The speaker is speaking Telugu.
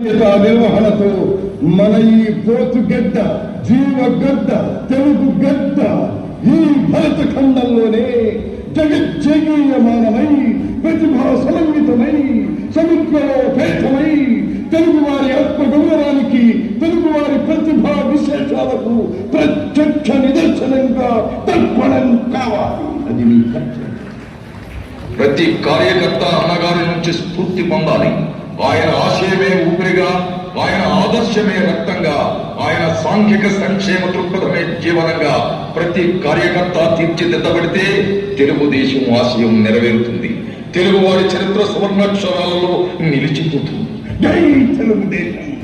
నిర్వహణతో మన ఈ పోతుగడ్డ జీవగడ్డ తెలుగు గడ్డ ఈ భరత ఖండంలోనే జగజ్జగీయమానమై ప్రతిభా సమన్వితమై సముద్రోపేతమై తెలుగువారి ఆత్మగౌరవానికి తెలుగువారి ప్రతిభా విశేషాలకు ప్రత్యక్ష నిదర్శనంగా తర్పణం కావాలి. అది మీ కర్తవ్యం. ప్రతి కార్యకర్త అన్నగారి నుంచి స్ఫూర్తి పొందాలి. ఆయన ఆశయమే ఊపిరిగా, ఆయన ఆదర్శమే రక్తంగా, ఆయన సాంఘిక సంక్షేమ దృక్పథమే జీవనంగా ప్రతి కార్యకర్త తీర్చిదిద్దబడితే తెలుగుదేశం ఆశయం నెరవేరుతుంది. తెలుగువారి చరిత్ర సువర్ణాక్షరాలలో నిలిచిపోతుంది. జై తెలుగుదేశం.